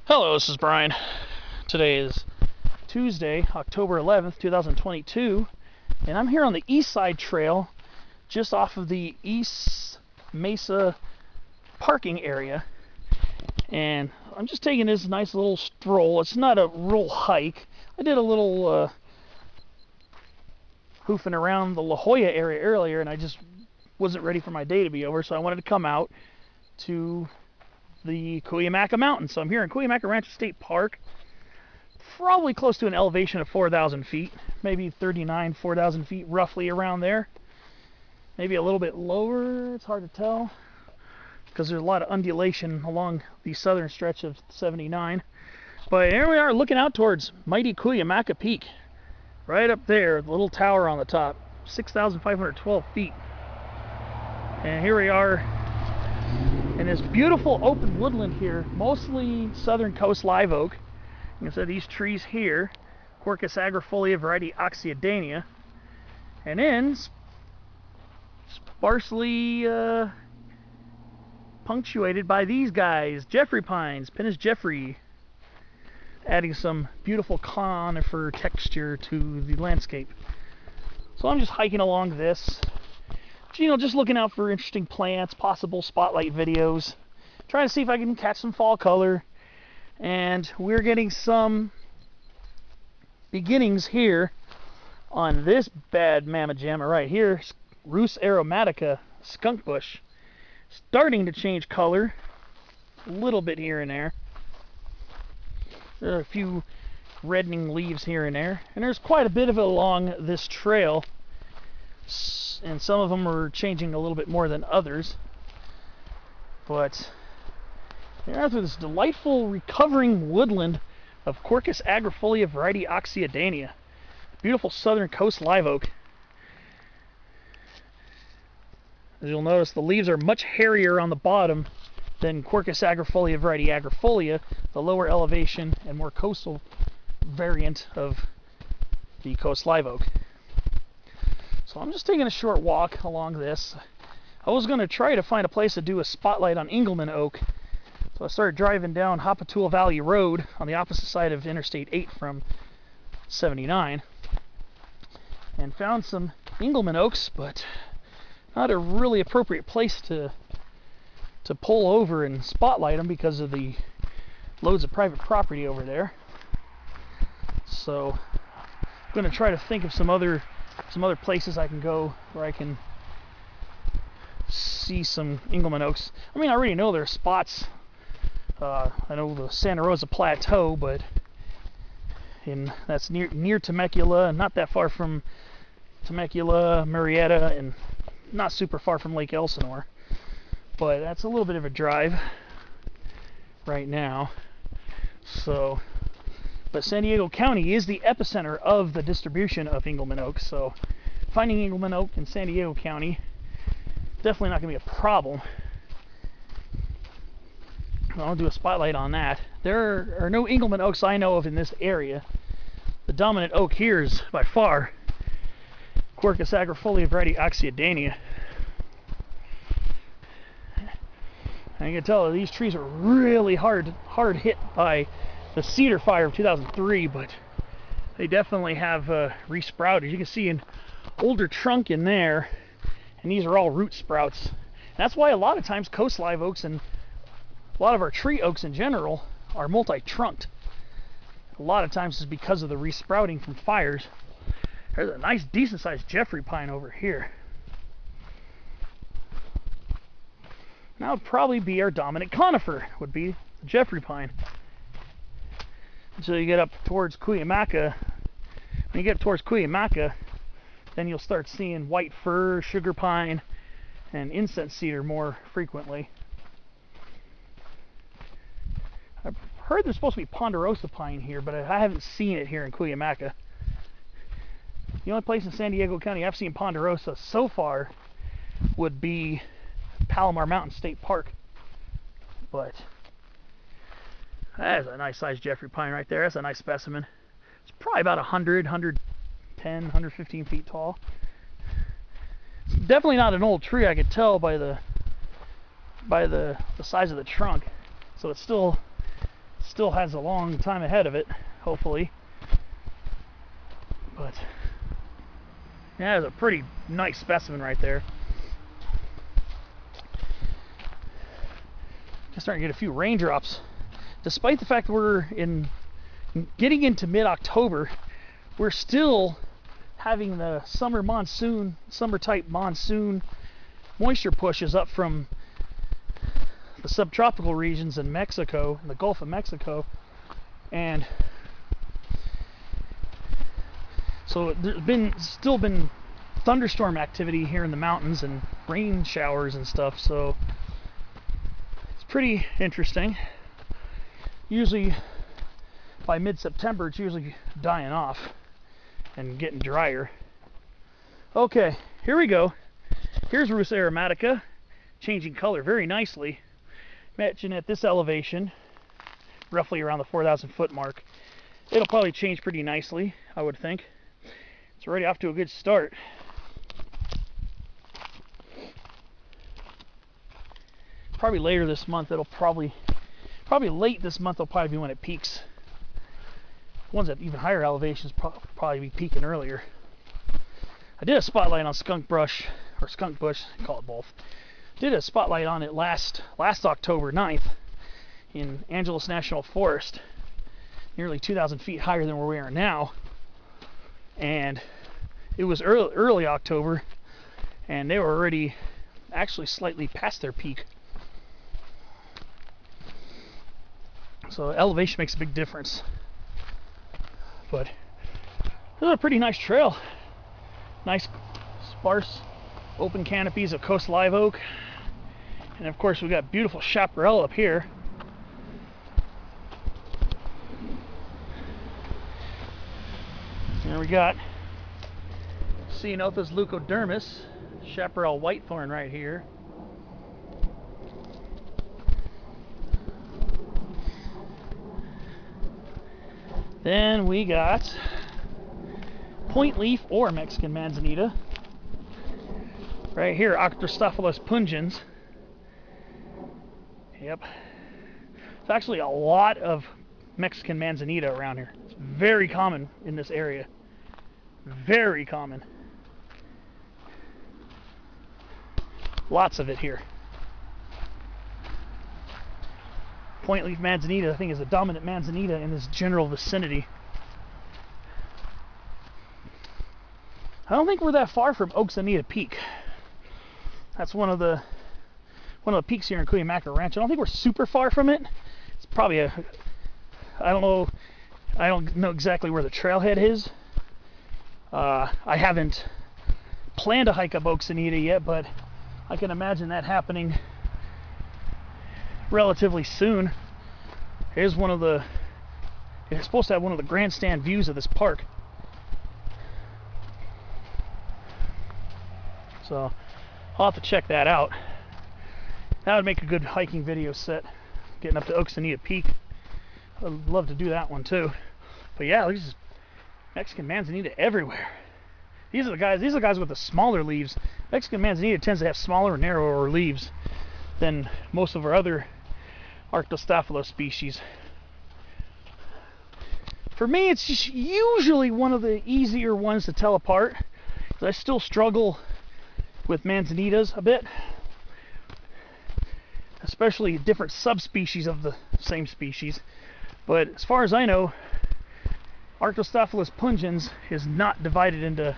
Hello, this is Brian. Today is Tuesday, October 11th, 2022, and I'm here on the East Side Trail, just off of the East Mesa parking area. And I'm just taking this nice little stroll. It's not a real hike. I did a little hoofing around the La Jolla area earlier, and I just wasn't ready for my day to be over, so I wanted to come out to the Cuyamaca Mountains. So I'm here in Cuyamaca Rancho State Park, probably close to an elevation of 4,000 feet, maybe 4,000 feet, roughly around there. Maybe a little bit lower, it's hard to tell, because there's a lot of undulation along the southern stretch of 79. But here we are looking out towards mighty Cuyamaca Peak, right up there, the little tower on the top, 6,512 feet. And here we are in this beautiful open woodland here, mostly southern coast live oak. You can see these trees here, Quercus agrifolia variety Oxyadania, and then sparsely punctuated by these guys, Jeffrey pines, Pinus jeffrey, adding some beautiful conifer texture to the landscape. So I'm just hiking along this, you know, just looking out for interesting plants, possible spotlight videos, trying to see if I can catch some fall color. And we're getting some beginnings here on this bad mamma jamma right here, Rhus aromatica skunk bush, starting to change color a little bit here and there. There are a few reddening leaves here and there, and there's quite a bit of it along this trail, and some of them are changing a little bit more than others. But after this delightful recovering woodland of Quercus agrifolia variety Oxyadania, beautiful southern coast live oak. As you'll notice, the leaves are much hairier on the bottom than Quercus agrifolia variety agrifolia, the lower elevation and more coastal variant of the coast live oak. So I'm just taking a short walk along this. I was going to try to find a place to do a spotlight on Engelmann oak, so I started driving down Hopatool Valley Road on the opposite side of Interstate 8 from 79, and found some Engelmann oaks, but not a really appropriate place to pull over and spotlight them because of the loads of private property over there. So I'm going to try to think of some other places I can go where I can see some Engelmann oaks. I mean, I already know there are spots. I know the Santa Rosa Plateau, but that's near Temecula, and not that far from Temecula, Murrieta, and not super far from Lake Elsinore. But that's a little bit of a drive right now. So, but San Diego County is the epicenter of the distribution of Engelmann oak, so finding Engelmann oak in San Diego County definitely not going to be a problem. I'll do a spotlight on that. There are no Engelmann oaks I know of in this area. The dominant oak here is by far Quercus agrifolia variety Oxyadania. And you can tell these trees are really hard hit by the cedar fire of 2003, but they definitely have resprouted. You can see an older trunk in there, and these are all root sprouts. And that's why a lot of times coast live oaks and a lot of our tree oaks in general are multi-trunked. A lot of times it's because of the resprouting from fires. There's a nice decent sized Jeffrey pine over here. That would probably be our dominant conifer, would be the Jeffrey pine. Until you get up towards Cuyamaca. When you get up towards Cuyamaca, then you'll start seeing white fir, sugar pine, and incense cedar more frequently. I've heard there's supposed to be ponderosa pine here, but I haven't seen it here in Cuyamaca. The only place in San Diego County I've seen ponderosa so far would be Palomar Mountain State Park. But that's a nice sized Jeffrey pine right there. That's a nice specimen. It's probably about 100, 110, 115 feet tall. It's definitely not an old tree. I could tell by the size of the trunk. So it's still still has a long time ahead of it, hopefully. But yeah, it's a pretty nice specimen right there. Just starting to get a few raindrops. Despite the fact that we're getting into mid-October, we're still having the summer type monsoon moisture pushes up from the subtropical regions in Mexico, in the Gulf of Mexico, and so there's still been thunderstorm activity here in the mountains and rain showers and stuff, so it's pretty interesting. Usually by mid-September it's usually dying off and getting drier. Okay, here we go. Here's Rus aromatica, changing color very nicely. Imagine at this elevation, roughly around the 4,000 foot mark, it'll probably change pretty nicely, I would think. It's already off to a good start. Probably later this month, probably late this month, will probably be when it peaks. Ones at even higher elevations probably be peaking earlier. I did a spotlight on skunk bush, call it both. Did a spotlight on it last October 9th in Angeles National Forest, nearly 2,000 feet higher than where we are now. And it was early October, and they were already actually slightly past their peak. So elevation makes a big difference. But this is a pretty nice trail. Nice sparse open canopies of coast live oak, and of course we got beautiful chaparral up here. And we got Ceanothus leucodermis, chaparral whitethorn right here. Then we got point leaf or Mexican manzanita. Right here, Octostaphylos pungens. Yep. There's actually a lot of Mexican manzanita around here. It's very common in this area. Very common. Lots of it here. Point leaf manzanita, I think, is the dominant manzanita in this general vicinity. I don't think we're that far from Oxanita Peak. That's one of the peaks here in Cuyamaca Ranch. I don't think we're super far from it. It's probably I don't know exactly where the trailhead is. I haven't planned to hike up Oxanita yet, but I can imagine that happening relatively soon. It's supposed to have one of the grandstand views of this park. So I'll have to check that out. That would make a good hiking video set, getting up to Oxanita Peak. I'd love to do that one too. But yeah, there's Mexican manzanita everywhere. These are the guys with the smaller leaves. Mexican manzanita tends to have smaller, narrower leaves than most of our other Arctostaphylos species. For me, it's just usually one of the easier ones to tell apart, because I still struggle with manzanitas a bit, especially different subspecies of the same species. But as far as I know, Arctostaphylos pungens is not divided into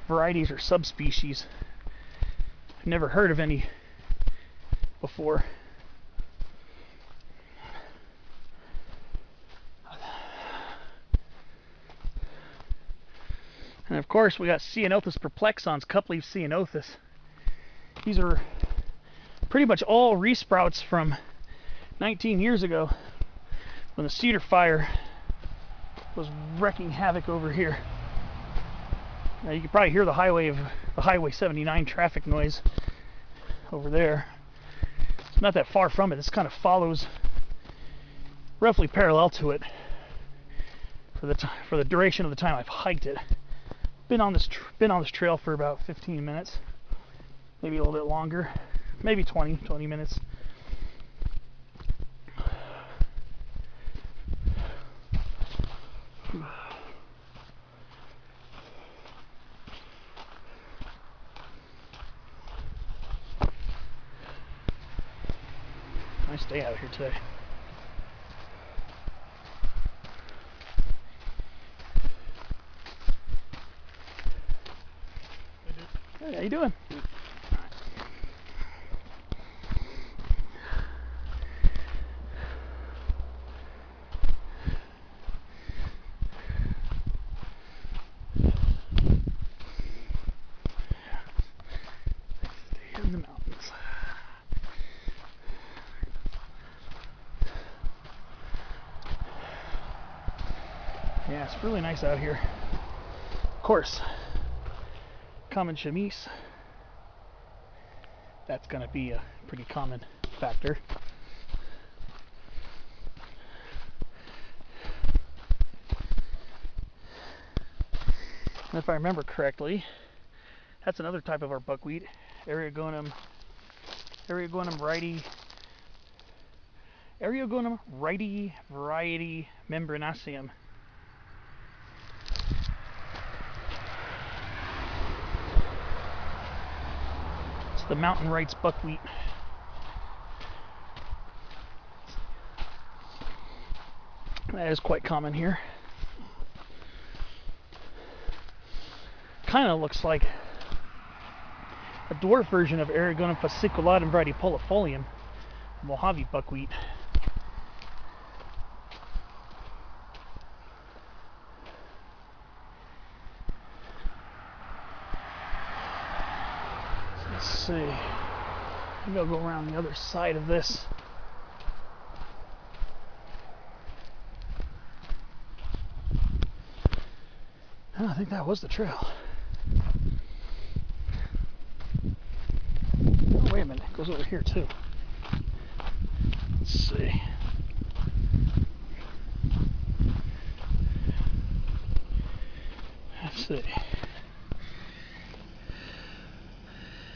varieties or subspecies. I've never heard of any before. And of course we got Ceanothus perplexans, cupleaf Ceanothus. These are pretty much all resprouts from 19 years ago when the cedar fire was wrecking havoc over here. Now you can probably hear the Highway 79 traffic noise over there. It's not that far from it. This kind of follows roughly parallel to it for the duration of the time I've hiked it. Been on this trail for about 15 minutes, maybe a little bit longer, maybe 20 minutes. day out here today. Hey, how you doing? Stay in the mountains. Yeah, it's really nice out here. Of course, common chamise. That's going to be a pretty common factor. And if I remember correctly, that's another type of our buckwheat, Eriogonum righty variety membranaceum. It's the mountain rights buckwheat. That is quite common here. Kind of looks like a dwarf version of Eriogonum fasciculatum variety polifolium, Mojave buckwheat. So let's see. Maybe I'll go around the other side of this. Oh, I think that was the trail. Oh, wait a minute, it goes over here too. Let's see. Let's see.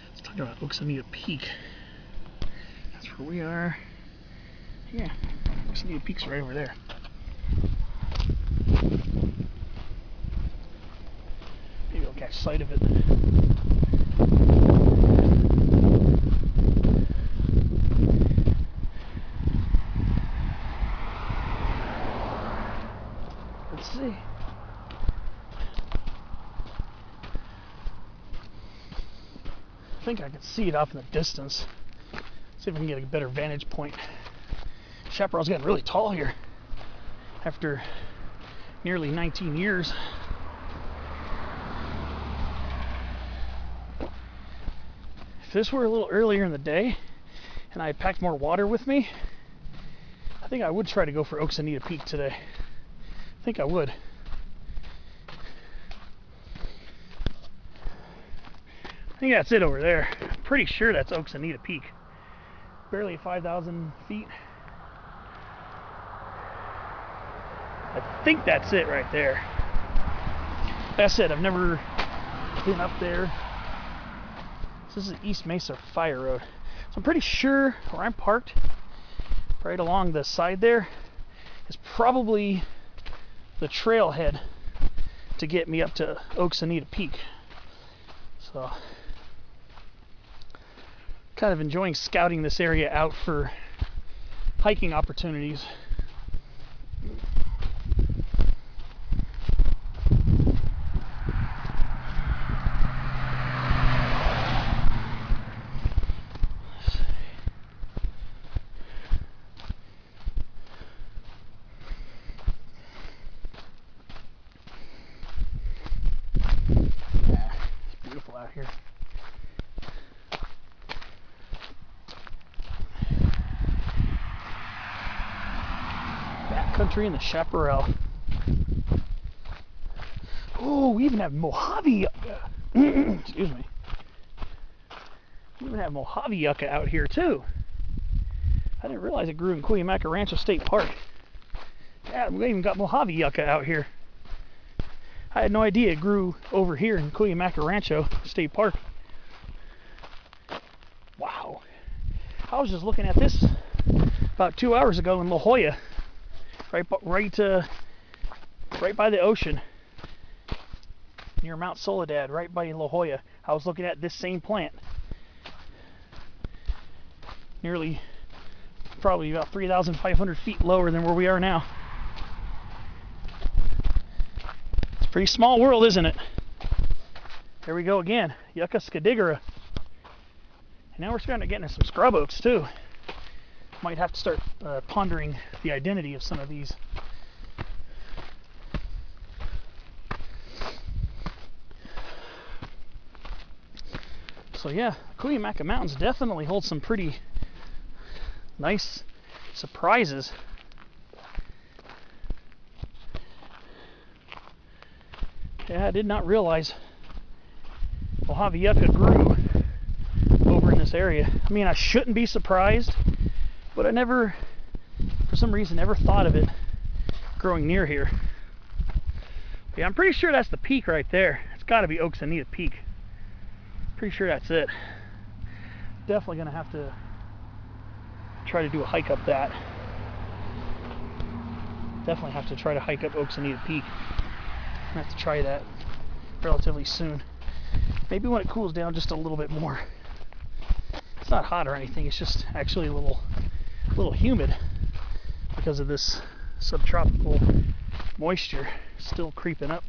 Let's talk about Oxanita Peak. That's where we are. Yeah, Oxanita Peak's right over there. Maybe I'll catch sight of it. Let's see. I think I can see it off in the distance. See if I can get a better vantage point. Chaparral's getting really tall here after nearly 19 years. If this were a little earlier in the day and I had packed more water with me, I think I would try to go for Oxanita Peak today. I think I would. I think that's it over there. I'm pretty sure that's Oxanita Peak. Barely 5,000 feet. I think that's it right there. That's it. I've never been up there. This is the East Mesa Fire Road. So I'm pretty sure where I'm parked, right along the side there, is probably the trailhead to get me up to Oxanita Peak. So, kind of enjoying scouting this area out for hiking opportunities. Out here. Backcountry in the chaparral. Oh, we even have Mojave yucca. Excuse me. We even have Mojave yucca out here too. I didn't realize it grew in Cuyamaca Rancho State Park. Yeah, we even got Mojave yucca out here. I had no idea it grew over here in Cuyamaca Rancho State Park. Wow. I was just looking at this about 2 hours ago in La Jolla, right by the ocean, near Mount Soledad, right by La Jolla. I was looking at this same plant nearly probably about 3,500 feet lower than where we are now. It's a pretty small world, isn't it? There we go again, Yucca scadigera. And now we're starting to get into some scrub oaks too. Might have to start pondering the identity of some of these. So yeah, Cuyamaca Mountains definitely hold some pretty nice surprises. Yeah, I did not realize Mojave Yucca grew over in this area. I mean, I shouldn't be surprised, but I never, for some reason, never thought of it growing near here. Yeah, I'm pretty sure that's the peak right there. It's got to be Oaksanita Peak. Pretty sure that's it. Definitely gonna have to try to do a hike up that. Definitely have to try to hike up Oaksanita Peak. I'm gonna have to try that relatively soon. Maybe when it cools down just a little bit more. It's not hot or anything, it's just actually a little humid because of this subtropical moisture still creeping up.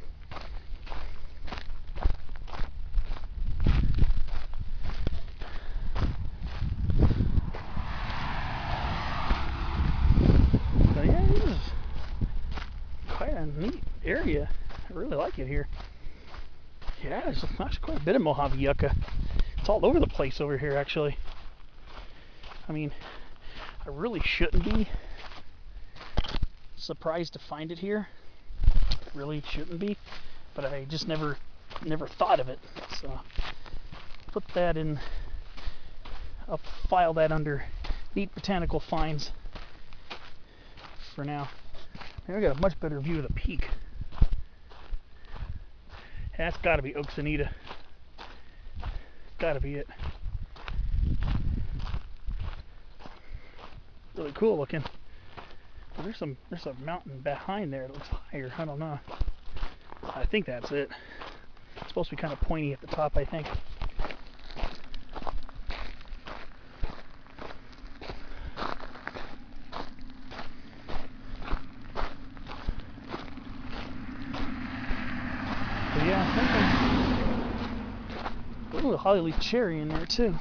So yeah, this is quite a neat area. I really like it here. Yeah, there's actually quite a bit of Mojave Yucca. It's all over the place over here, actually. I mean, I really shouldn't be surprised to find it here. Really shouldn't be, but I just never thought of it. So put that in. I'll file that under neat botanical finds for now. Now we got a much better view of the peak. That's got to be Oaksanita. Got to be it. Really cool looking. Well, there's a mountain behind there that looks higher. I don't know. I think that's it. It's supposed to be kind of pointy at the top, I think. But yeah, I think a little hollyleaf cherry in there too.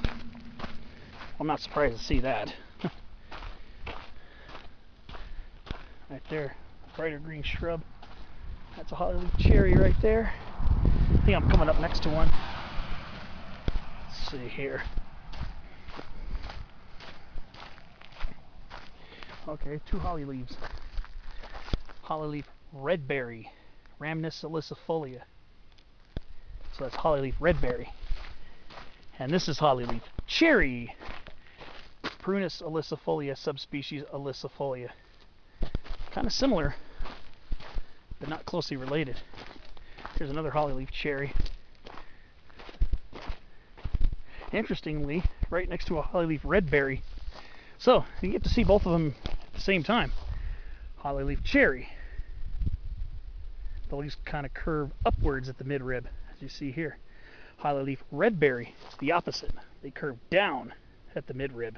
I'm not surprised to see that. Right there, brighter green shrub. That's a hollyleaf cherry right there. I think I'm coming up next to one. Let's see here. Okay, two holly leaves. Hollyleaf redberry, Rhamnus salicifolia. So that's hollyleaf redberry. And this is hollyleaf cherry, Prunus alicifolia, subspecies alicifolia. Kind of similar, but not closely related. Here's another hollyleaf cherry. Interestingly, right next to a hollyleaf redberry. So you get to see both of them at the same time. Hollyleaf cherry. The leaves kind of curve upwards at the midrib, as you see here. Hollyleaf redberry, it's the opposite. They curve down at the midrib.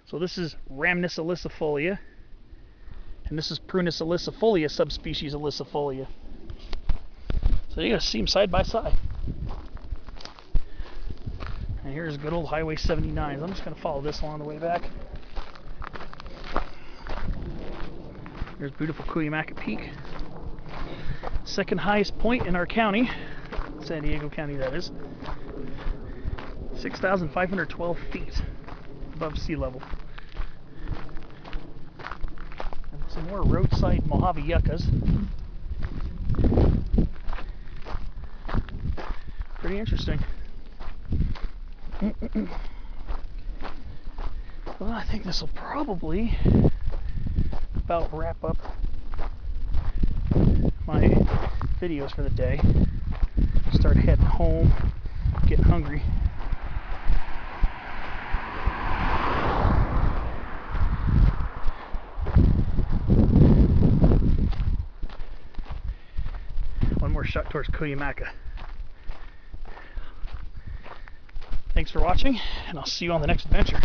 So this is Rhamnus alicifolia, and this is Prunus alicifolia, subspecies alicifolia. So you gotta see them side by side. And here's good old Highway 79. I'm just gonna follow this along the way back. There's beautiful Cuyamaca Peak. Second highest point in our county, San Diego County that is. 6,512 feet above sea level. And some more roadside Mojave Yuccas. Pretty interesting. Well, I think this will probably about wrap up my videos for the day. Start heading home, getting hungry. One more shot towards Cuyamaca. Thanks for watching, and I'll see you on the next adventure.